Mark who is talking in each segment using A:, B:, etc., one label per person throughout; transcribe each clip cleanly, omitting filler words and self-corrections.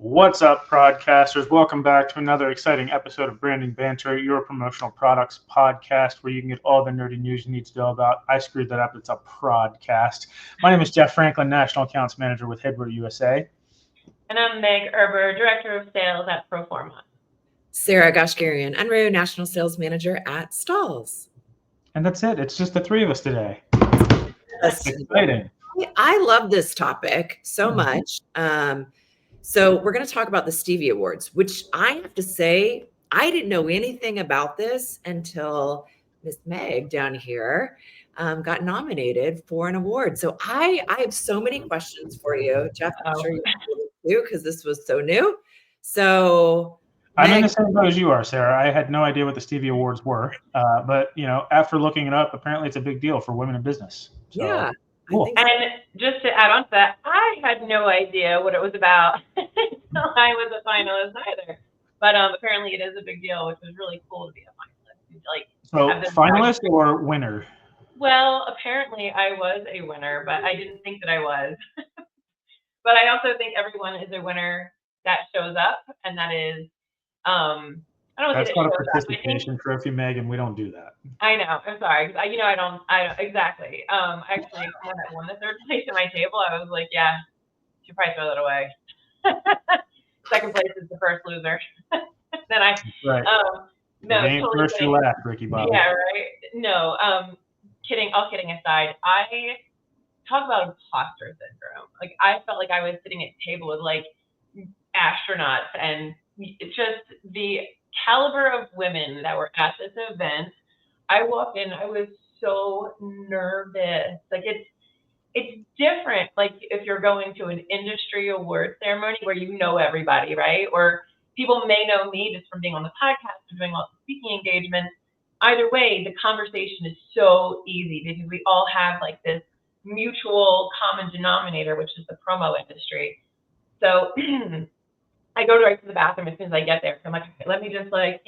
A: What's up, broadcasters? Welcome back to another exciting episode of Branding Banter, your promotional products podcast where you can get all the nerdy news you need to know about. I screwed that up. It's a prodcast. My name is Jeff Franklin, National Accounts Manager with Headwear USA.
B: And I'm Meg Erber, Director of Sales at Proforma.
C: Sarah Goshgarian Unruh, National Sales Manager at Stalls.
A: And that's it. It's just the three of us today.
C: That's
A: exciting.
C: I love this topic so much. So we're going to talk about the Stevie Awards, which I have to say, I didn't know anything about this until Miss Meg down here got nominated for an award. So I have so many questions for you, Jeff. I'm sure you do because this was so new. So
A: I'm in the same boat as you are, Sarah. I had no idea what the Stevie Awards were, but after looking it up, apparently it's a big deal for women in business. So,
C: yeah.
A: Cool.
B: And just to add on to that, I had no idea what it was about until I was a finalist either. But apparently it is a big deal, which was really cool to be a finalist.
A: So finalist or winner?
B: Well, apparently I was a winner, but I didn't think that I was. But I also think everyone is a winner that shows up, and that is I don't.
A: That's not a participation trophy, Megan. We don't do that.
B: I know. I'm sorry. I don't exactly. Actually, someone that won the third place at my table, I was like, yeah, you should probably throw that away. Second place is the first loser. Then I.
A: Right.
B: No.
A: Totally first or last, Ricky Bobby.
B: Yeah. Right. No. Kidding. All kidding aside, I talk about imposter syndrome. Like I felt like I was sitting at a table with like astronauts, and it's just the caliber of women that were at this event. I walked in, I was so nervous. Like it's different. Like if you're going to an industry award ceremony where you know everybody, right? Or people may know me just from being on the podcast or doing all the speaking engagements. Either way, the conversation is so easy because we all have like this mutual common denominator, which is the promo industry. So I go right to the bathroom as soon as I get there. So I'm like, okay, let me just and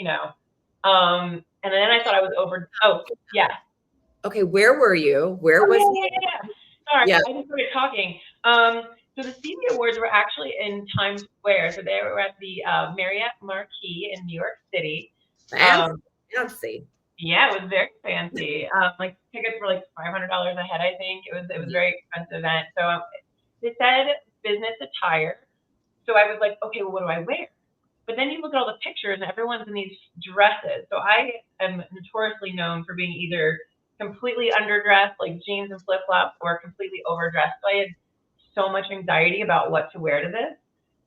B: then I thought I was over. Oh, yeah.
C: Okay, where were you? Where was?
B: Yeah. Sorry, I just started talking. So the Stevie Awards were actually in Times Square. So they were at the Marriott Marquis in New York City.
C: Fancy.
B: Yeah, it was very fancy. Like tickets were like $500 a head, I think. It was a very expensive event. So they said business attire. So I was like, okay, well, what do I wear? But then you look at all the pictures and everyone's in these dresses. So I am notoriously known for being either completely underdressed, like jeans and flip-flops, or completely overdressed. So I had so much anxiety about what to wear to this.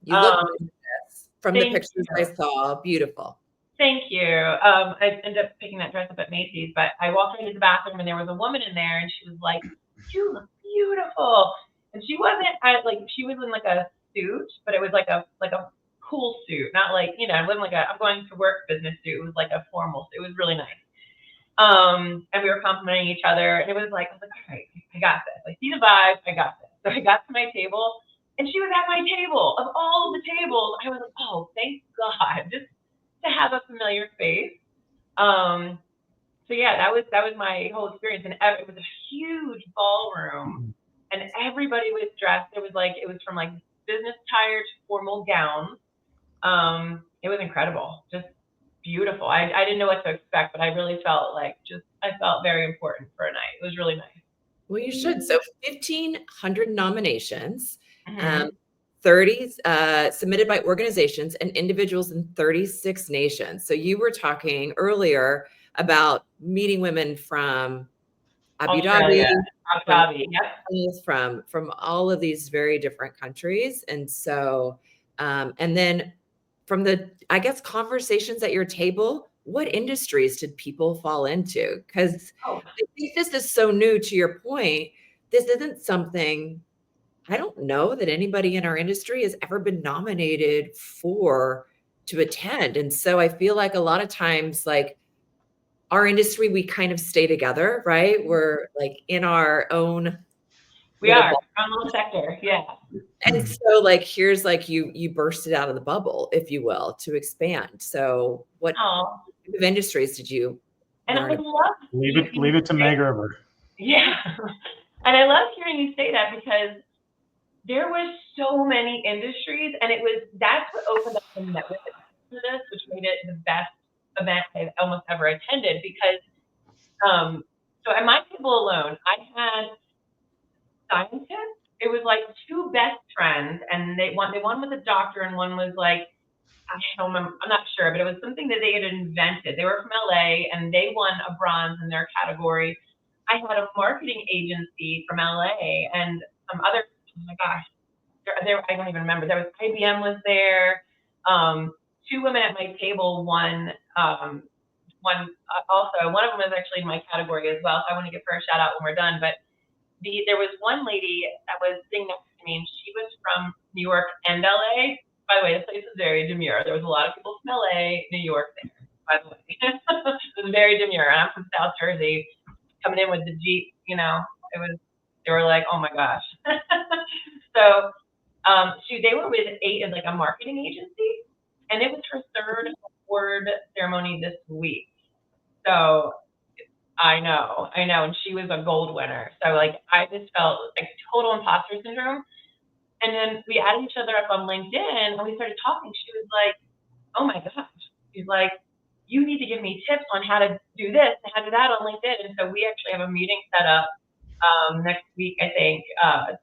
C: You look gorgeous. From the pictures I saw, beautiful.
B: Thank you. I ended up picking that dress up at Macy's, but I walked into the bathroom and there was a woman in there and she was like, you look beautiful. And she wasn't she was in like a suit, but it was like a cool suit, not like, it wasn't like I'm going to work business suit. It was like a formal suit. It was really nice. And we were complimenting each other, and it was like, I was like, all right, I got this. I see the vibe. I got this. So I got to my table, and she was at my table. Of all the tables, I was like, oh, thank God, just to have a familiar face. So yeah, that was my whole experience, and it was a huge ballroom, and everybody was dressed. It was from like business attire to formal gowns. It was incredible, just beautiful. I didn't know what to expect, but I really felt I felt very important for a night. It was really nice.
C: Well, you should. So 1,500 nominations, 30 submitted by organizations and individuals in 36 nations. So you were talking earlier about meeting women from Abu Dhabi, from all of these very different countries. And so, and then from the, I guess, conversations at your table, what industries did people fall into? Because I think this is so new. To your point, this isn't something, I don't know that anybody in our industry has ever been nominated to attend. And so I feel like a lot of times, like our industry, we kind of stay together, right? We're like in our own.
B: We are our little sector, yeah.
C: And so, like, here's like you bursted out of the bubble, if you will, to expand. So, what type of industries did you?
B: And I love
A: leave it to Meg Erber.
B: Yeah, and I love hearing you say that because there was so many industries, and that's what opened up the network for this, which made it the best event I've almost ever attended. Because so at my table alone, I had scientists. It was like two best friends, and one was a doctor, and one was like, I don't remember, I'm not sure, but it was something that they had invented. They were from LA, and they won a bronze in their category. I had a marketing agency from LA, and some other, oh my gosh, I don't even remember. There was IBM was there. Two women at my table won. Also, one of them was actually in my category as well. So I want to give her a shout out when we're done. But there was one lady that was sitting next to me, and she was from New York and LA. By the way, this place was very demure. There was a lot of people from LA, New York there, by the way. It was very demure. And I'm from South Jersey, coming in with the Jeep, they were like, oh my gosh. So they were with like a marketing agency, and it was her third award ceremony this week. So I know, and she was a gold winner. So like I just felt like total imposter syndrome. And then we added each other up on LinkedIn, and we started talking. She was like, oh my gosh. She's like, you need to give me tips on how to do this and how to do that on LinkedIn. And so we actually have a meeting set up next week, I think.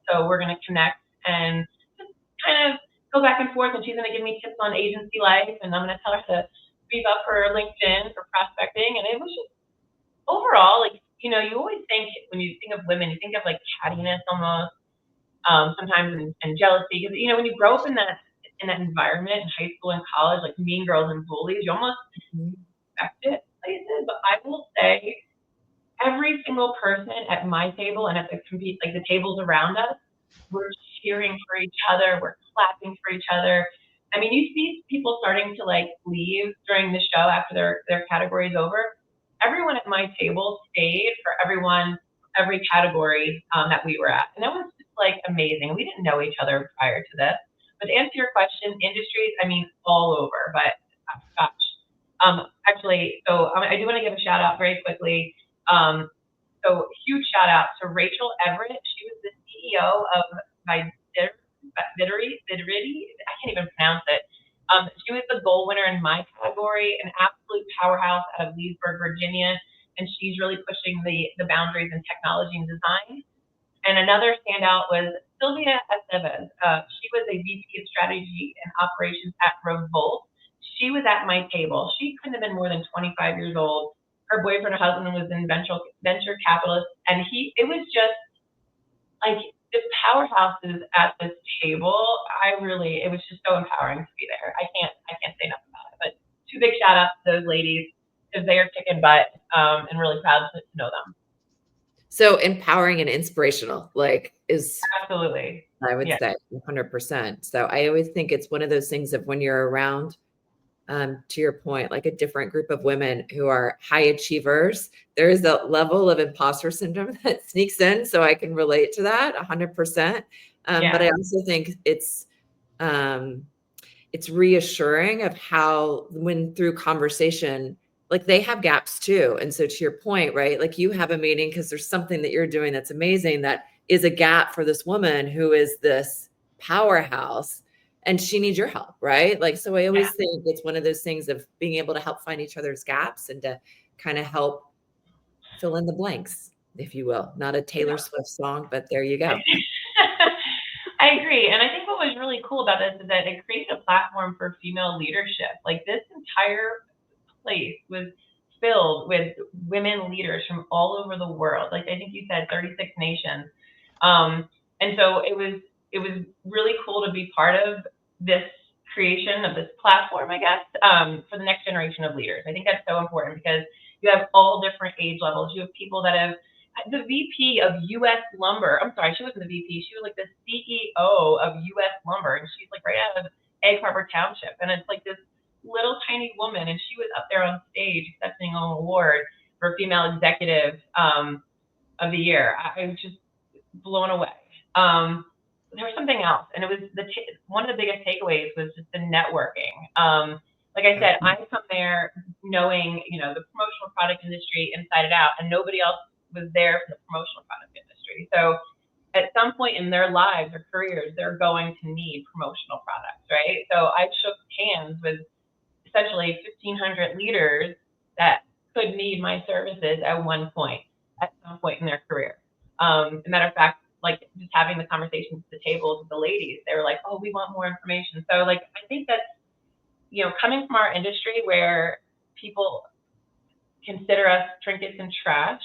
B: So we're going to connect and just kind of go back and forth. And she's going to give me tips on agency life, and I'm going to tell her to beef up her LinkedIn for prospecting. And it was just overall, like, you always think when you think of women, you think of like cattiness almost. Sometimes and jealousy, because when you grow up in that environment in high school and college, like mean girls and bullies, you almost expect it places. But I will say, every single person at my table and at the tables around us, we're cheering for each other, we're clapping for each other. I mean, you see people starting to like leave during the show after their category is over. Everyone at my table stayed for every category that we were at, and that was just like amazing. We didn't know each other prior to this. But to answer your question, industries, I mean, all over. But gosh, actually, so I do want to give a shout out very quickly. So huge shout out to Rachel Everett. She was the CEO of Videri. I can't even pronounce it. She was the gold winner in my category, an absolute powerhouse out of Leesburg, Virginia, and she's really pushing the boundaries in technology and design. And another standout was Sylvia Estevez. She was a VP of Strategy and Operations at Revolt. She was at my table. She couldn't have been more than 25 years old. Her boyfriend or husband was in venture capitalist, and it was just like the powerhouses at this table. It was just so empowering to be there. I can't say enough about it. But two big shout outs to those ladies, because they are kicking butt, and really proud to know them.
C: So empowering and inspirational, is
B: absolutely,
C: I would say 100%. So I always think it's one of those things of when you're around, to your point, like a different group of women who are high achievers, there is a level of imposter syndrome that sneaks in. So I can relate to that 100%. But I also think it's reassuring of how when through conversation, like they have gaps too. And so to your point, right? Like you have a meeting because there's something that you're doing that's amazing that is a gap for this woman who is this powerhouse and she needs your help, right? Like, so I always think it's one of those things of being able to help find each other's gaps and to kind of help fill in the blanks, if you will. Not a Taylor Swift song, but there you go.
B: I agree. And I think what was really cool about this is that it created a platform for female leadership. Like this entire place was filled with women leaders from all over the world. Like I think you said 36 nations. And so it was really cool to be part of this creation of this platform, I guess, for the next generation of leaders. I think that's so important because you have all different age levels. You have people that have the VP of U.S. Lumber. I'm sorry, she wasn't the VP. She was like the CEO of U.S. Lumber, and she's like right out of Egg Harbor Township. And it's like this little tiny woman, and she was up there on stage accepting an award for Female Executive of the Year. I was just blown away. There was something else, and it was one of the biggest takeaways was just the networking. Like I said, I come there knowing, the promotional product industry inside and out, and nobody else was there for the promotional product industry. So at some point in their lives or careers, they're going to need promotional products, right? So I shook hands with essentially 1,500 leaders that could need my services at some point in their career. As a matter of fact, like just having the conversations at the tables with the ladies, they were like, "Oh, we want more information." So like, I think that's, coming from our industry where people consider us trinkets and trash,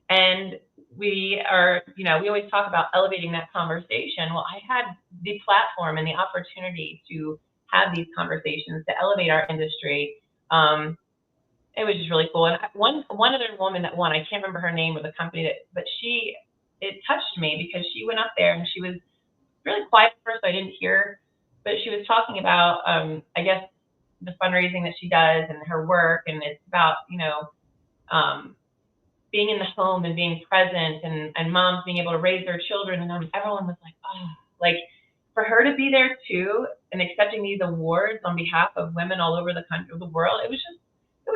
B: and we are, we always talk about elevating that conversation. Well, I had the platform and the opportunity to have these conversations to elevate our industry. It was just really cool. And one other woman that won, I can't remember her name or the company but it touched me because she went up there and she was really quiet at first, so I didn't hear, but she was talking about, I guess, the fundraising that she does and her work, and it's about, being in the home and being present, and moms being able to raise their children, and everyone was like, oh, like for her to be there too and accepting these awards on behalf of women all over the country, the world, it was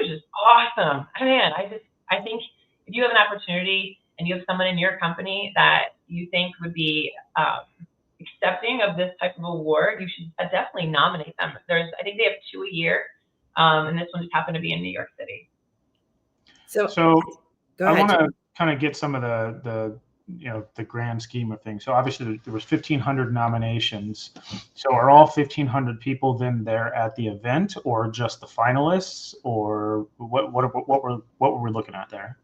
B: just awesome. Man, I think if you have an opportunity and you have someone in your company that you think would be accepting of this type of award, you should definitely nominate them. I think they have 2 a year, and this one just happened to be in New York City.
A: So
C: go
A: I
C: ahead.
A: want to kind of get some of the grand scheme of things. So obviously there was 1,500 nominations. So are all 1,500 people then there at the event, or just the finalists, or what were we looking at there?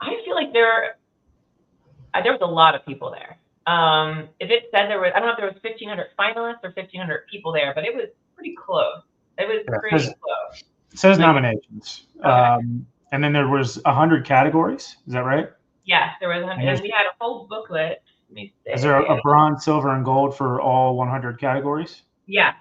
B: I feel like there was a lot of people there. If it said there was, I don't know if there was 1,500 finalists or 1,500 people there, but it was pretty close. It was pretty close.
A: It says nominations. Okay. And then there was 100 categories. Is that right?
B: Yes, there was 100. And we had a whole booklet. Let me see.
A: Is there a bronze, silver, and gold for all 100 categories?
B: Yeah.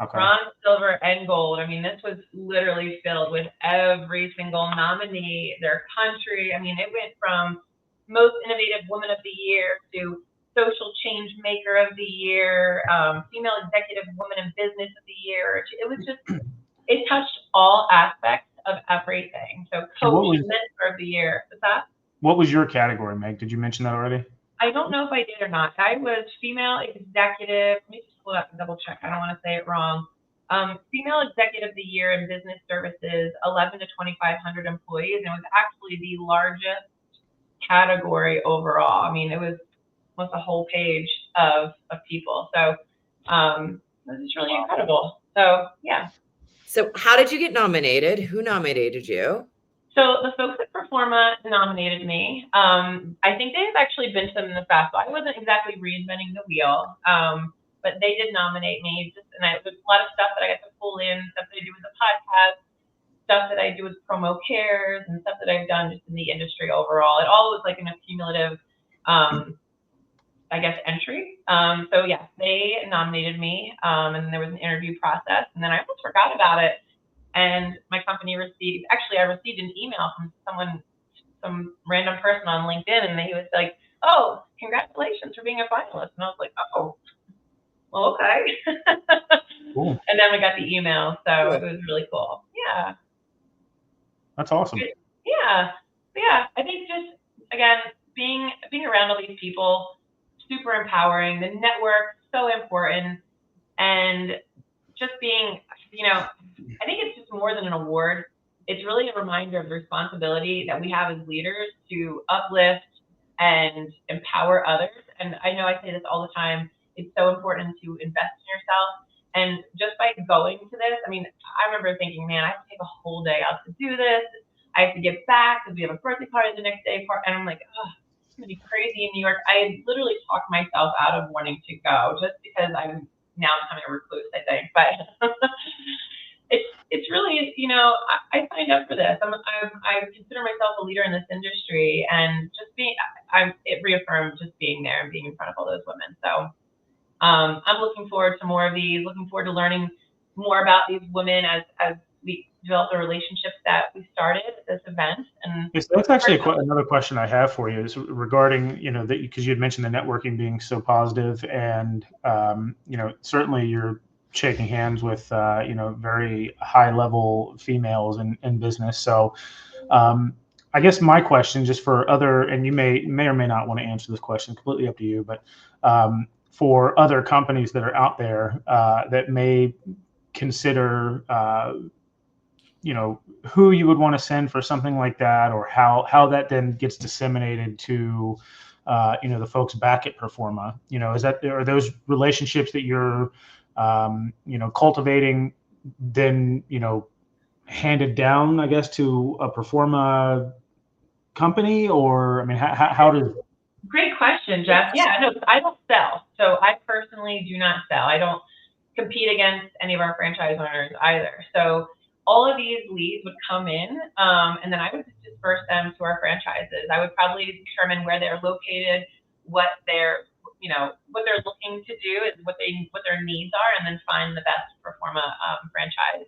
A: Okay.
B: Bronze, silver, and gold. I mean, this was literally filled with every single nominee, their country. I mean, it went from most innovative woman of the year to social change maker of the year, female executive woman in business of the year. It was just, it touched all aspects of everything. So coach, mentor of the year. What's that?
A: What was your category, Meg? Did you mention that already?
B: I don't know if I did or not. I was female executive. Let me just pull it up and double check. I don't want to say it wrong. Female executive of the year in business services, 11 to 2,500 employees, and it was actually the largest category overall. I mean, it was almost a whole page of people. So it was just really incredible. So yeah.
C: So how did you get nominated? Who nominated you?
B: So the folks at Performa nominated me. I think they've actually been to them in the past, so I wasn't exactly reinventing the wheel, but they did nominate me. And there's a lot of stuff that I got to pull in, stuff that I do with the podcast, stuff that I do with promo cares, and stuff that I've done just in the industry overall. It all was like an accumulative, I guess, entry. So yeah, they nominated me, and there was an interview process, and then I almost forgot about it. And my company I received an email from some random person on LinkedIn, and he was like, "Oh, congratulations for being a finalist." And I was like, "Oh, well, okay." Cool. And then we got the email, so it was really cool. Yeah.
A: That's awesome.
B: Yeah. I think just, again, being around all these people, super empowering. The network, so important. And just being, I think it's just more than an award. It's really a reminder of the responsibility that we have as leaders to uplift and empower others. And I know I say this all the time. It's so important to invest in yourself. And just by going to this, I mean, I remember thinking, man, I have to take a whole day out to do this. I have to get back because we have a birthday party the next day. And I'm like, oh, it's going to be crazy in New York. I literally talked myself out of wanting to go just because I'm now becoming a recluse, I think. But it's really, I signed up for this. I consider myself a leader in this industry, and just it reaffirmed just being there and being in front of all those women. So I'm looking forward to more of these, looking forward to learning more about these women as we develop the relationships that we started at this event. And
A: yes, that's actually another question I have for you is regarding, because you had mentioned the networking being so positive, and, certainly you're shaking hands with, very high level females in business. So I guess my question, just for other, and you may or may not want to answer this question, completely up to you, but for other companies that are out there that may consider, who you would want to send for something like that, or how that then gets disseminated to, the folks back at Performa. Are those relationships that you're, cultivating, then handed down, I guess, to a Performa company, or I mean, how does?
B: Great question, Jeff. Yeah, no, I don't sell. So I personally do not sell. I don't compete against any of our franchise owners either. So all of these leads would come in, and then I would just disperse them to our franchises. I would probably determine where they're located, what they're looking to do, is what their needs are, and then find the best Performa franchise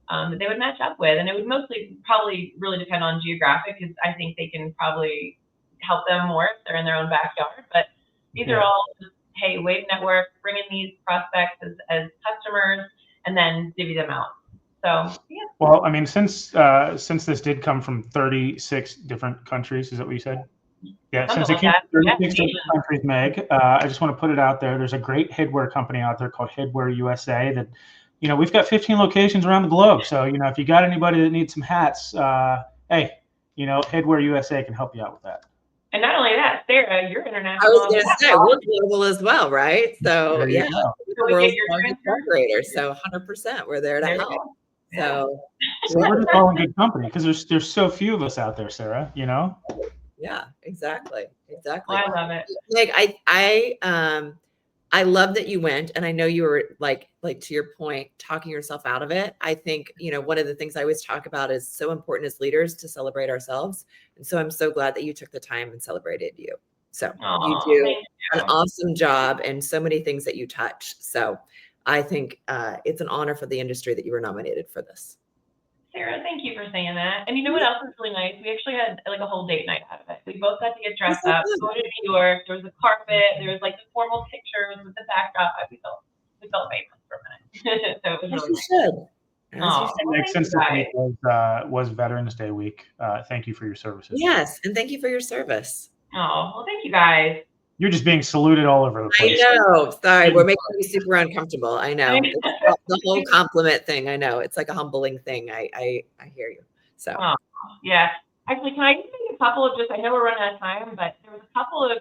B: that they would match up with. And it would mostly probably really depend on geographic, because I think they can probably help them more if they're in their own backyard. But these are all just, hey, Wave Network, bring in these prospects as customers, and then divvy them out. So yeah.
A: Well, I mean, since this did come from 36 different countries, is that what you said? Yeah, since it came from 36 different countries, Meg, I just want to put it out there. There's a great headwear company out there called Headwear USA that, we've got 15 locations around the globe. So, if you got anybody that needs some hats, hey, Headwear USA can help you out with that.
B: And not only that, Sarah, you're international.
C: I was going to say, we're global as well, right? So, yeah, we're the world's largest operator. So 100%, we're there to help. So
A: we're just all in good company, because there's so few of us out there, Sarah,
C: Yeah, exactly.
B: Oh, I love it.
C: Like I love that you went, and I know you were like to your point, talking yourself out of it. I think, one of the things I always talk about is so important as leaders to celebrate ourselves. And so I'm so glad that you took the time and celebrated you. So you do an awesome job and so many things that you touch. So I think it's an honor for the industry that you were nominated for this.
B: Sarah, thank you for saying that. And you know what else was really nice? We actually had like a whole date night out of it. We both got to get dressed up, go to New York. There was a carpet. There was like the formal pictures with the backdrop. We felt famous for a minute. So it was really nice.
A: Since this week was Veterans Day week, thank you for your services.
C: Yes, and thank you for your service.
B: Oh, well, thank you guys.
A: You're just being saluted all over the place.
C: I know. Sorry, we're making me super uncomfortable. I know. The whole compliment thing. I know. It's like a humbling thing. I hear you. So.
B: Oh, yeah. Actually, can I just make a couple of I know we're running out of time, but there was a couple of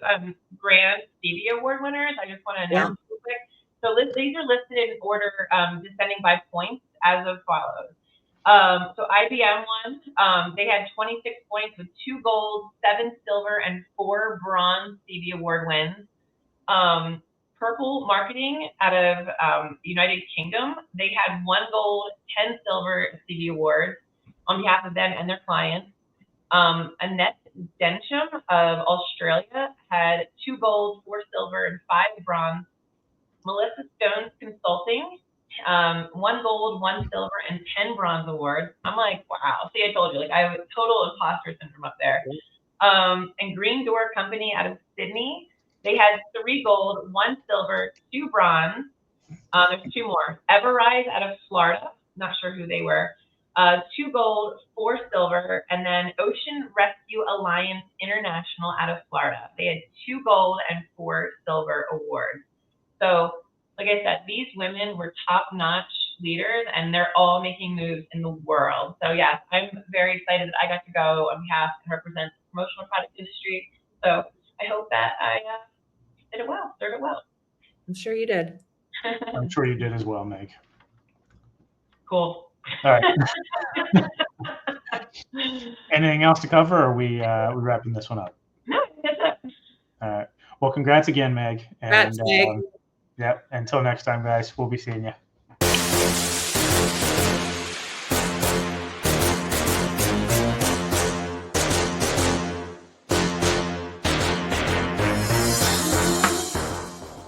B: grand Stevie Award winners. I just want to announce real quick. So these are listed in order, descending by points as of follows. So IBM won. They had 26 points with 2 gold, 7 silver, and 4 bronze Stevie Award wins. Purple Marketing out of United Kingdom, they had 1 gold, 10 silver Stevie Awards on behalf of them and their clients. Annette Densham of Australia had 2 gold, 4 silver, and 5 bronze. Melissa Stone's Consulting, 1 gold, 1 silver, and 10 bronze awards. I'm like, wow. See, I told you, I have a total imposter syndrome up there. And Green Door Company out of Sydney, they had 3 gold, 1 silver, 2 bronze. There's 2 more. Everrise out of Florida, not sure who they were. 2 gold, 4 silver, and then Ocean Rescue Alliance International out of Florida. They had 2 gold and 4 silver awards. So, like I said, these women were top-notch leaders, and they're all making moves in the world. So, yes, I'm very excited that I got to go on behalf and represent the promotional product industry. So, I hope that I did it well, served it well.
C: I'm sure you did.
A: I'm sure you did as well, Meg.
B: Cool.
A: All right. Anything else to cover, or are we wrapping this one up?
B: No, that's it.
A: All right. Well, congrats again, Meg.
C: Congrats, Meg.
A: Yep. Until next time, guys, we'll be seeing you.